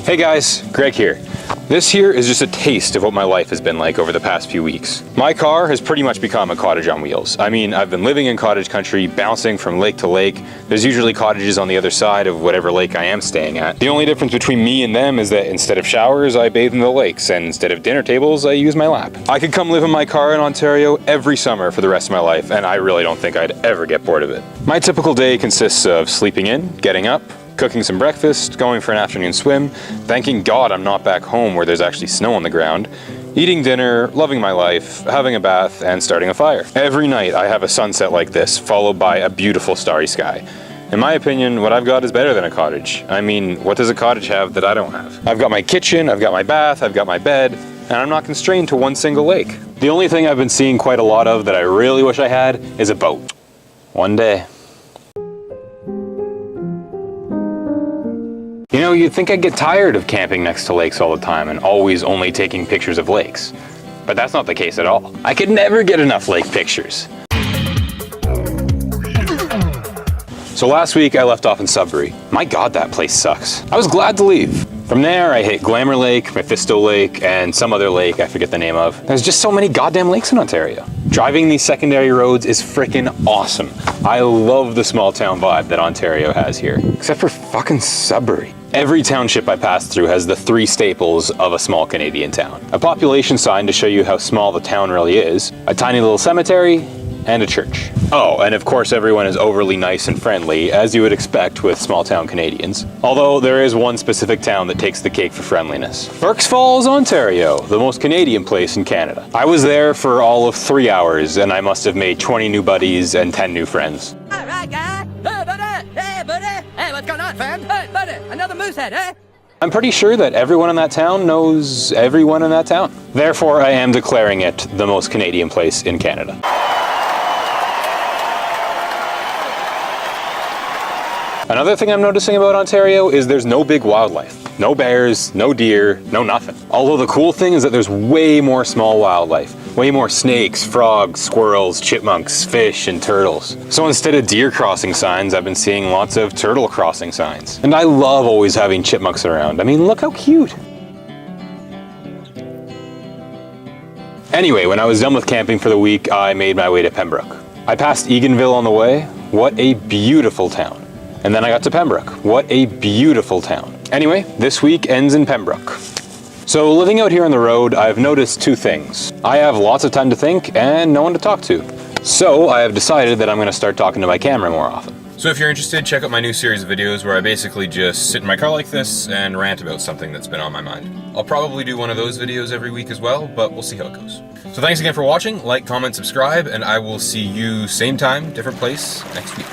Hey guys, Greg here. This here is just a taste of what my life has been like over the past few weeks. My car has pretty much become a cottage on wheels. I mean, I've been living in cottage country, bouncing from lake to lake. There's usually cottages on the other side of whatever lake I am staying at. The only difference between me and them is that instead of showers, I bathe in the lakes, and instead of dinner tables, I use my lap. I could come live in my car in Ontario every summer for the rest of my life, and I really don't think I'd ever get bored of it. My typical day consists of sleeping in, getting up, cooking some breakfast, going for an afternoon swim, thanking God I'm not back home where there's actually snow on the ground, eating dinner, loving my life, having a bath, and starting a fire. Every night I have a sunset like this, followed by a beautiful starry sky. In my opinion, what I've got is better than a cottage. I mean, what does a cottage have that I don't have? I've got my kitchen, I've got my bath, I've got my bed, and I'm not constrained to one single lake. The only thing I've been seeing quite a lot of that I really wish I had is a boat. One day. You know, you'd think I'd get tired of camping next to lakes all the time and always only taking pictures of lakes. But that's not the case at all. I could never get enough lake pictures. So last week I left off in Sudbury. My God, that place sucks. I was glad to leave. From there I hit Glamour Lake, Mephisto Lake, and some other lake I forget the name of. There's just so many goddamn lakes in Ontario. Driving these secondary roads is freaking awesome. I love the small town vibe that Ontario has here. Except for fucking Sudbury. Every township I pass through has the three staples of a small Canadian town. A population sign to show you how small the town really is, a tiny little cemetery, and a church. Oh, and of course everyone is overly nice and friendly, as you would expect with small town Canadians. Although there is one specific town that takes the cake for friendliness. Burk's Falls, Ontario, the most Canadian place in Canada. I was there for all of 3 hours, and I must have made 20 new buddies and 10 new friends. Alright, guy. Hey, buddy. Hey, buddy. Hey, what's going on, fam? Hey, buddy. Another moosehead, eh? I'm pretty sure that everyone in that town knows everyone in that town. Therefore, I am declaring it the most Canadian place in Canada. Another thing I'm noticing about Ontario is there's no big wildlife. No bears, no deer, no nothing. Although the cool thing is that there's way more small wildlife. Way more snakes, frogs, squirrels, chipmunks, fish, and turtles. So instead of deer crossing signs, I've been seeing lots of turtle crossing signs. And I love always having chipmunks around. I mean, look how cute. Anyway, when I was done with camping for the week, I made my way to Pembroke. I passed Eganville on the way. What a beautiful town. And then I got to Pembroke. What a beautiful town. Anyway, this week ends in Pembroke. So living out here on the road, I've noticed two things. I have lots of time to think and no one to talk to. So I have decided that I'm going to start talking to my camera more often. So if you're interested, check out my new series of videos where I basically just sit in my car like this and rant about something that's been on my mind. I'll probably do one of those videos every week as well, but we'll see how it goes. So thanks again for watching, like, comment, subscribe, and I will see you same time, different place next week.